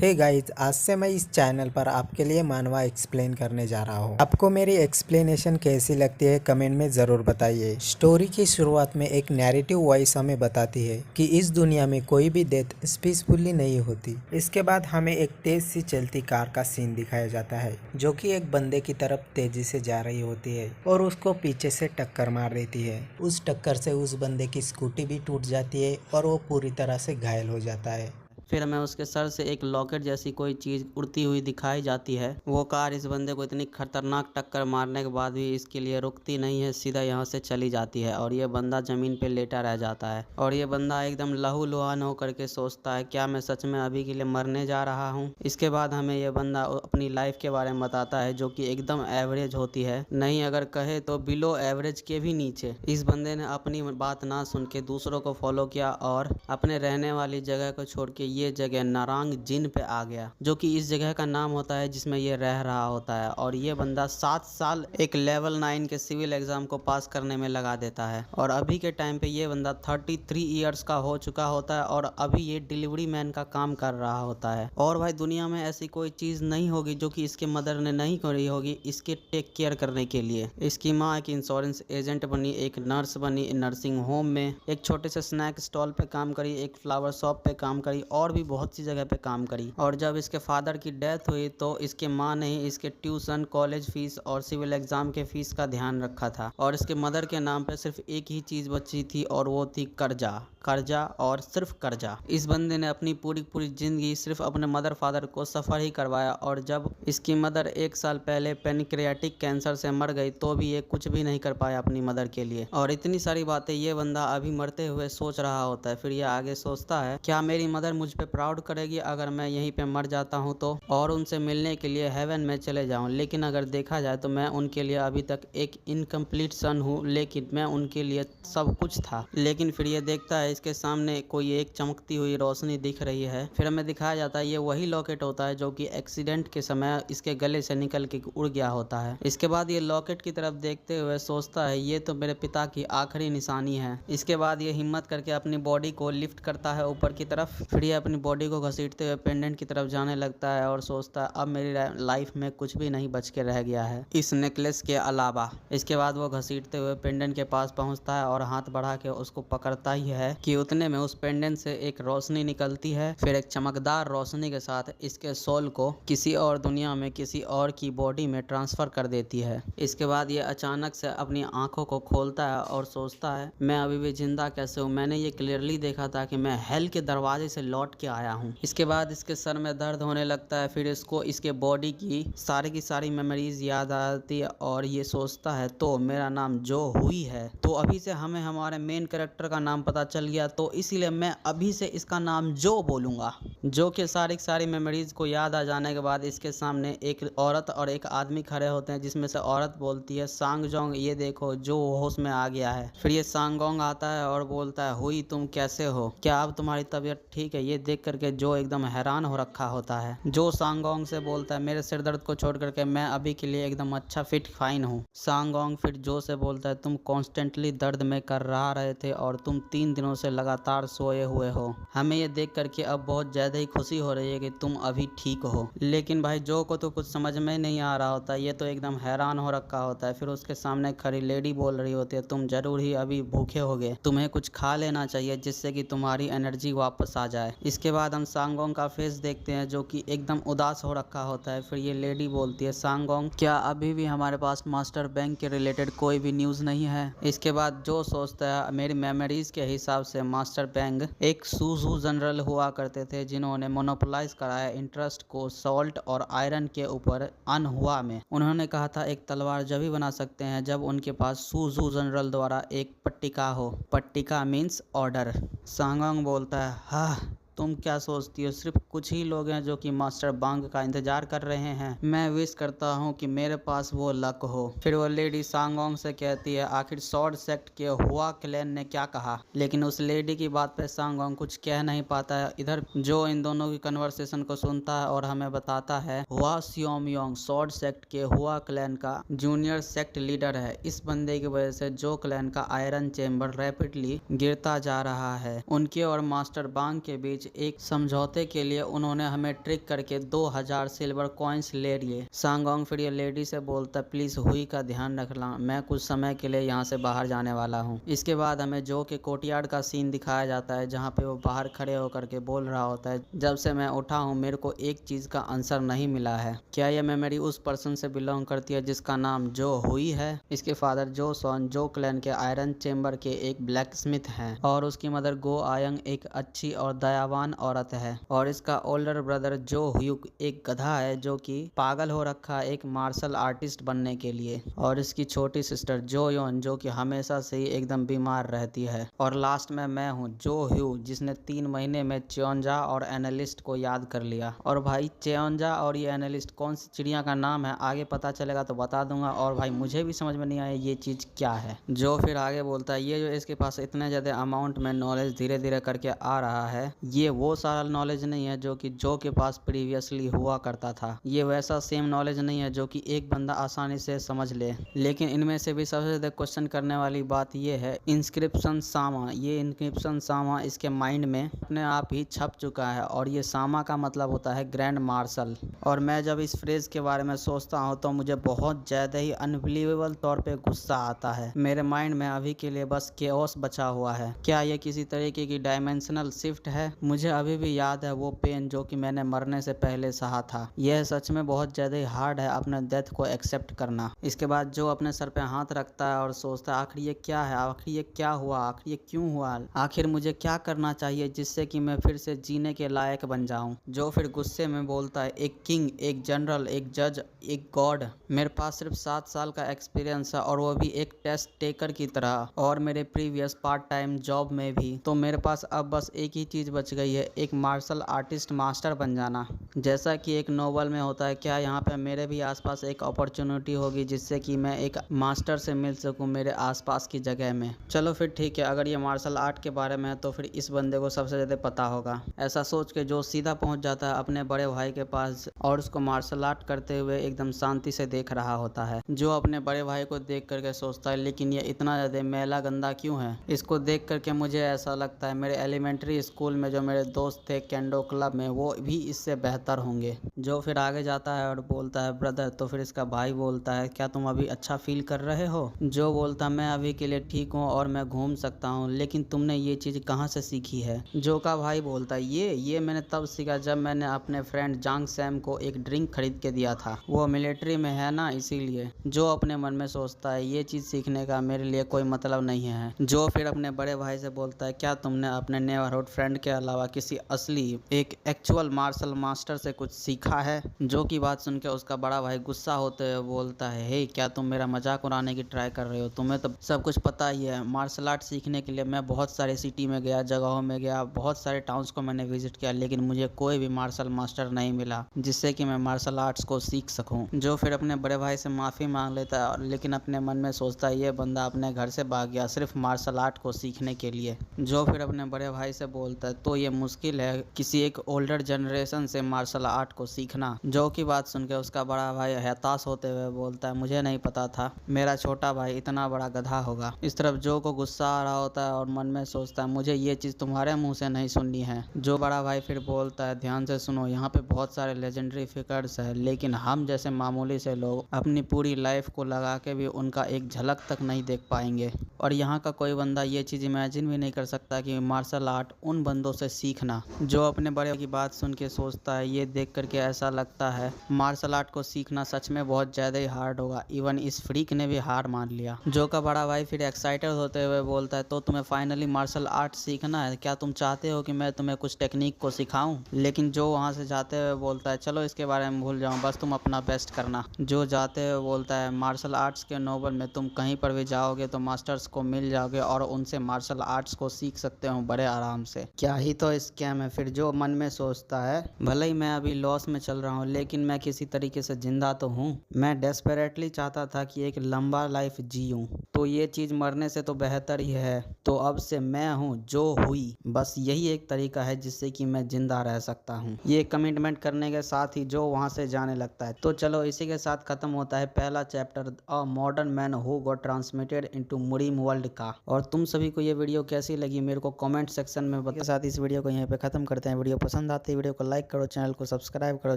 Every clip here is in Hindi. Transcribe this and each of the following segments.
हे गाइस, आज से मैं इस चैनल पर आपके लिए मानवा एक्सप्लेन करने जा रहा हूँ। आपको मेरी एक्सप्लेनेशन कैसी लगती है कमेंट में ज़रूर बताइए। स्टोरी की शुरुआत में एक नैरेटिव वॉइस हमें बताती है कि इस दुनिया में कोई भी डेथ पीसफुली नहीं होती। इसके बाद हमें एक तेज सी चलती कार का सीन दिखाया जाता है जो कि एक बंदे की तरफ तेजी से जा रही होती है और उसको पीछे से टक्कर मार देती है। उस टक्कर से उस बंदे की स्कूटी भी टूट जाती है और वो पूरी तरह से घायल हो जाता है। फिर हमें उसके सर से एक लॉकेट जैसी कोई चीज़ उड़ती हुई दिखाई जाती है। वो कार इस बंदे को इतनी खतरनाक टक्कर मारने के बाद भी इसके लिए रुकती नहीं है, सीधा यहाँ से चली जाती है और ये बंदा ज़मीन पे लेटा रह जाता है। और ये बंदा एकदम लहूलुहान होकर के सोचता है क्या मैं सच में अभी के लिए मरने जा रहा हूँ। इसके बाद हमें ये बंदा अपनी लाइफ के बारे में बताता है जो कि एकदम एवरेज होती है, नहीं अगर कहे तो बिलो एवरेज के भी नीचे। इस बंदे ने अपनी बात ना सुन के दूसरों को फॉलो किया और अपने रहने वाली जगह को छोड़ के ये जगह नारंग जिन पे आ गया, जो कि इस जगह का नाम होता है जिसमें ये रह रहा होता है। और ये बंदा 7 साल एक लेवल 9 के सिविल एग्जाम को पास करने में लगा देता है। और अभी के टाइम पे ये बंदा 33 ईयर्स का हो चुका होता है और अभी ये डिलीवरी मैन का काम कर रहा होता है। और भाई दुनिया में ऐसी कोई चीज नहीं होगी जो कि इसके मदर ने नहीं करी होगी इसके टेक केयर करने के लिए। इसकी माँ एक इंश्योरेंस एजेंट बनी, एक नर्स बनी नर्सिंग होम में, एक छोटे से स्नैक स्टॉल पे काम करी, एक फ्लावर शॉप पे काम करी और भी बहुत सी जगह पे काम करी। और जब इसके फादर की डेथ हुई तो इसके माँ ने ही इसके ट्यूशन, कॉलेज फीस और सिविल एग्जाम के फीस का ध्यान रखा था। और इसके मदर के नाम पे सिर्फ एक ही चीज बची थी और वो थी कर्जा, कर्जा और सिर्फ कर्जा। इस बंदे ने अपनी पूरी जिंदगी सिर्फ अपने मदर फादर को सफर ही करवाया। और जब इसकी मदर 1 साल पहले पेनक्रियाटिक कैंसर से मर गई तो भी ये कुछ भी नहीं कर पाया अपनी मदर के लिए। और इतनी सारी बातें ये बंदा अभी मरते हुए सोच रहा होता है। फिर ये आगे सोचता है क्या मेरी मदर मुझ पे प्राउड करेगी अगर मैं यहीं पे मर जाता हूँ तो, और उनसे मिलने के लिए हेवन में चले जाऊँ। लेकिन अगर देखा जाए तो मैं उनके लिए अभी तक एक इनकम्प्लीट सन हूँ, लेकिन मैं उनके लिए सब कुछ था। लेकिन फिर ये देखता है इसके सामने कोई एक चमकती हुई रोशनी दिख रही है। फिर हमें दिखाया जाता है ये वही लॉकेट होता है जो कि एक्सीडेंट के समय इसके गले से निकल के उड़ गया होता है। इसके बाद ये लॉकेट की तरफ देखते हुए सोचता है ये तो मेरे पिता की आखिरी निशानी है। इसके बाद ये हिम्मत करके अपनी बॉडी को लिफ्ट करता है ऊपर की तरफ। फिर ये अपनी बॉडी को घसीटते हुए पेंडेंट की तरफ जाने लगता है और सोचता है अब मेरी लाइफ में कुछ भी नहीं बच के रह गया है इस नेकलेस के अलावा। इसके बाद वो घसीटते हुए पेंडेंट के पास पहुंचता है और हाथ बढ़ा के उसको पकड़ता ही है कि उतने में उस पेंडेंट से एक रोशनी निकलती है। फिर एक चमकदार रोशनी के साथ इसके सोल को किसी और दुनिया में किसी और की बॉडी में ट्रांसफर कर देती है। इसके बाद ये अचानक से अपनी आंखों को खोलता है और सोचता है मैं अभी भी जिंदा कैसे हूँ, मैंने ये क्लियरली देखा था कि मैं हेल के दरवाजे से लौट के आया हूँ। इसके बाद इसके सर में दर्द होने लगता है। फिर इसको इसके बॉडी की सारी मेमोरीज याद आती है और ये सोचता है तो मेरा नाम जो हुई है, तो अभी से हमें हमारे मेन कैरेक्टर का नाम पता चल गया तो इसीलिए मैं अभी से इसका नाम जो बोलूंगा। जो कि सारी मेमोरीज को याद आ जाने के बाद इसके सामने एक औरत और एक आदमी खड़े होते हैं, जिसमें से औरत बोलती है सांगजोंग ये देखो जो होश में आ गया है। फिर ये सांगोंग आता है और बोलता है हुई तुम कैसे हो, क्या अब तुम्हारी तबीयत ठीक है। ये देख करके जो एकदम हैरान हो रखा होता है। जो सांगोंग से बोलता है मेरे सिर दर्द को छोड़ करके मैं अभी के लिए एकदम अच्छा फिट फाइन हूँ। सांगोंग फिर जो से बोलता है तुम कॉन्स्टेंटली दर्द में कर रहे थे और तुम 3 दिनों से लगातार सोए हुए हो। हमें ये देख करके अब बहुत ज्यादा ही खुशी हो रही है कि तुम अभी ठीक हो। लेकिन भाई जो को तो कुछ समझ में नहीं आ रहा होता, ये तो एकदम हैरान हो रखा होता है। फिर उसके सामने खड़ी लेडी बोल रही होती है तुम जरूर ही अभी भूखे होगे, तुम्हें कुछ खा लेना चाहिए जिससे कि तुम्हारी एनर्जी वापस आ जाए। इसके बाद हम सांगोंग का फेस देखते हैं जो कि एकदम उदास हो रखा होता है। फिर ये लेडी बोलती है सांगोंग क्या अभी भी हमारे पास मास्टर बैंक के रिलेटेड कोई भी न्यूज नहीं है। इसके बाद जो सोचता है मेरी मेमोरीज के हिसाब से मास्टर बैंक एक सूजू जनरल हुआ करते थे जिन्होंने मोनोपोलाइज कराया इंटरेस्ट को सॉल्ट और आयरन के ऊपर अनहुआ में। उन्होंने कहा था एक तलवार जब ही बना सकते हैं जब उनके पास सूजू जनरल द्वारा एक पट्टिका हो। पट्टिका मीन्स ऑर्डर। सांगोंग बोलता है हाँ तुम क्या सोचती हो, सिर्फ कुछ ही लोग हैं जो कि मास्टर बांग का इंतजार कर रहे हैं। मैं विश करता हूँ कि मेरे पास वो लक हो। फिर वो लेडी सांगोंग से कहती है आखिर स्वॉर्ड सेक्ट के हुआ क्लैन ने क्या कहा, लेकिन उस लेडी की बात पे सांगोंग कुछ कह नहीं पाता है। इधर जो इन दोनों की कन्वर्सेशन को सुनता है और हमें बताता है हुआ सियोमयोंग स्वॉर्ड सेक्ट के हुआ क्लैन का जूनियर सेक्ट लीडर है। इस बंदे की वजह से जो क्लैन का आयरन चेम्बर रैपिडली गिरता जा रहा है। उनके और मास्टर बांग के बीच एक समझौते के लिए उन्होंने हमें ट्रिक करके 2000 सिल्वर कॉइन्स ले लिए। सांगोंग फिर ये लेडी से बोलता प्लीज हुई का ध्यान रखना, मैं कुछ समय के लिए यहाँ से बाहर जाने वाला हूँ। इसके बाद हमें जो के कोर्टयार्ड का सीन दिखाया जाता है जहाँ पे वो बाहर खड़े होकर के बोल रहा होता है जब से मैं उठा हूँ मेरे को एक चीज का आंसर नहीं मिला है, क्या ये मेमोरी उस पर्सन से बिलोंग करती है जिसका नाम जो हुई है। इसके फादर जो सॉन जो क्लैन के आयरन चेम्बर के एक ब्लैक स्मिथ है और उसकी मदर गो आयंग एक अच्छी और दयावान औरत है और इसका ओल्डर ब्रदर जो ह्यूक एक गधा है जो कि पागल हो रखा है एक मार्शल आर्टिस्ट बनने के लिए, और इसकी छोटी सिस्टर जो योन जो कि हमेशा से ही एकदम बीमार रहती है, और लास्ट में मैं हूँ जो ह्यू जिसने 3 महीने में च्योंजा और एनालिस्ट को याद कर लिया। और भाई च्योंजा और ये एनालिस्ट कौन सी चिड़िया का नाम है आगे पता चलेगा तो बता दूंगा, और भाई मुझे भी समझ में नहीं आया ये चीज क्या है। जो फिर आगे बोलता है ये जो इसके पास इतने ज्यादा अमाउंट में नॉलेज धीरे धीरे करके आ रहा है ये वो सारा नॉलेज नहीं है जो कि जो के पास प्रीवियसली हुआ करता था, ये वैसा सेम नॉलेज नहीं है जो कि एक बंदा आसानी से समझ ले। लेकिन इनमें से भी सबसे ज्यादा क्वेश्चन करने वाली बात ये है इंस्क्रिप्शन सामा, ये इंस्क्रिप्शन सामा इसके माइंड में अपने आप ही छप चुका है और ये सामा का मतलब होता है ग्रैंड मार्शल। और मैं जब इस फ्रेज के बारे में सोचता हूँ तो मुझे बहुत ज्यादा ही अनबिलीवेबल तौर पे गुस्सा आता है। मेरे माइंड में अभी के लिए बस केओस बचा हुआ है। क्या ये किसी तरीके की डायमेंशनल शिफ्ट है? मुझे अभी भी याद है वो पेन जो कि मैंने मरने से पहले सहा था। यह सच में बहुत ज्यादा ही हार्ड है अपने डेथ को एक्सेप्ट करना। इसके बाद जो अपने सर पे हाथ रखता है और सोचता है आखिर ये क्या है, आखिर ये क्या हुआ, आखिर ये क्यों हुआ, आखिर मुझे क्या करना चाहिए जिससे कि मैं फिर से जीने के लायक बन जाऊं। जो फिर गुस्से में बोलता है एक किंग, एक जनरल, एक जज, एक गॉड, मेरे पास सिर्फ 7 साल का एक्सपीरियंस है और वो भी एक टेस्ट टेकर की तरह और मेरे प्रीवियस पार्ट टाइम जॉब में भी, तो मेरे पास अब बस एक ही चीज बच गई है, एक मार्शल आर्टिस्ट मास्टर बन जाना। जैसा कि एक नोवेल में होता है, क्या यहाँ पे मेरे भी आसपास एक अपॉर्चुनिटी होगी जिससे कि मैं एक मास्टर से मिल सकूं मेरे आसपास की जगह में। चलो फिर ठीक है, अगर ये मार्शल आर्ट के बारे में है तो फिर इस बंदे को सबसे ज्यादा पता होगा। ऐसा सोच के जो सीधा पहुंच जाता है अपने बड़े भाई के पास और उसको मार्शल आर्ट करते हुए एकदम शांति से देख रहा होता है। जो अपने बड़े भाई को देख करके सोचता है लेकिन ये इतना ज्यादा मैला गंदा क्यों है। इसको देख करके मुझे ऐसा लगता है मेरे एलिमेंट्री स्कूल में जो मेरे दोस्त थे केंडो क्लब में वो भी इससे बेहतर होंगे। जो फिर आगे जाता है और बोलता है ब्रदर, तो फिर इसका भाई बोलता है क्या तुम अभी अच्छा फील कर रहे हो? जो बोलता मैं अभी के लिए ठीक हूँ और मैं घूम सकता हूँ, लेकिन तुमने ये चीज कहाँ से सीखी है? जो का भाई बोलता है ये मैंने तब सीखा जब मैंने अपने फ्रेंड जांग सैम को एक ड्रिंक खरीद के दिया था, वो मिलिट्री में है ना इसीलिए। जो अपने मन में सोचता है ये चीज सीखने का मेरे लिए कोई मतलब नहीं है। जो फिर अपने बड़े भाई से बोलता है क्या तुमने अपने नेबरहुड फ्रेंड के अलावा किसी असली एक एक्चुअल मार्शल मास्टर से कुछ सीखा है? जो की बात सुन के उसका बड़ा भाई गुस्सा होते हुए बोलता है हे क्या तुम मेरा मजाक उड़ाने की ट्राई कर रहे हो? तुम्हें तो सब कुछ पता ही है। मार्शल आर्ट सीखने के लिए मैं बहुत सारे सिटी में गया, जगहों में गया, बहुत सारे टाउन्स को मैंने विजिट किया, लेकिन मुझे कोई भी मार्शल मास्टर नहीं मिला जिससे कि मैं मार्शल आर्ट्स को सीख सकूं। जो फिर अपने बड़े भाई से माफी मांग लेता है लेकिन अपने मन में सोचता है ये बंदा अपने घर से भाग गया सिर्फ मार्शल आर्ट को सीखने के लिए। जो फिर अपने बड़े भाई से बोलता है तो ये मुश्किल है किसी एक ओल्डर जनरेशन से मार्शल आर्ट को सीखना। जो की बात सुन के उसका बड़ा भाई हताश होते हुए बोलता है मुझे नहीं पता था मेरा छोटा भाई इतना बड़ा गधा होगा। इस तरफ जो को गुस्सा आ रहा होता है और मन में सोचता है मुझे ये चीज तुम्हारे मुंह से नहीं सुननी है। जो बड़ा भाई फिर बोलता है ध्यान से सुनो, यहाँ पे बहुत सारे लेजेंडरी फिगर्स है लेकिन हम जैसे मामूली से लोग अपनी पूरी लाइफ को लगा के भी उनका एक झलक तक नहीं देख पाएंगे, और यहाँ का कोई बंदा ये चीज इमेजिन भी नहीं कर सकता कि मार्शल आर्ट उन बंदों से सीखना। जो अपने बड़े की बात सुन के सोचता है ये देख करके ऐसा लगता है मार्शल आर्ट को सीखना सच में बहुत ज्यादा ही हार्ड होगा, इवन इस फ्रीक ने भी हार मान लिया। जो का बड़ा भाई फिर एक्साइटेड होते हुए बोलता है तो तुम्हें फाइनली मार्शल आर्ट सीखना है, क्या तुम चाहते हो कि मैं तुम्हें कुछ टेक्निक को सिखाऊं? लेकिन जो वहां से जाते हुए बोलता है चलो इसके बारे में भूल जाओ, बस तुम अपना बेस्ट करना। जो जाते हुए बोलता है मार्शल आर्ट्स के नोबल में तुम कहीं पर भी जाओगे तो मास्टर्स को मिल जाओगे और उनसे मार्शल आर्ट्स को सीख सकते हो बड़े आराम से। क्या ही तो स्कैम है। फिर जो मन में सोचता है भले ही मैं अभी लॉस में चल रहा हूँ लेकिन मैं किसी तरीके से जिंदा तो हूँ, मैं डेस्परेटली चाहता था कि एक लंबा लाइफ जीऊं, तो ये चीज मरने से तो बेहतर ही है। तो अब से मैं हूँ जो हुई, बस यही एक तरीका है जिससे कि मैं जिंदा रह सकता हूँ। ये कमिटमेंट करने के साथ ही जो वहां से जाने लगता है। तो चलो इसी के साथ खत्म होता है पहला chapter a modern man who got transmitted into Murim world का। और तुम सभी को ये वीडियो कैसी लगी मेरे को कमेंट सेक्शन में बता। साथ इस वीडियो वीडियो को यहीं पे ख़त्म करते हैं। वीडियो पसंद आती है वीडियो को लाइक करो, चैनल को सब्सक्राइब करो।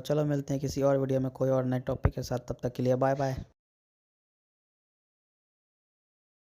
चलो मिलते हैं किसी और वीडियो में कोई और नए टॉपिक के साथ, तब तक के लिए बाय बाय।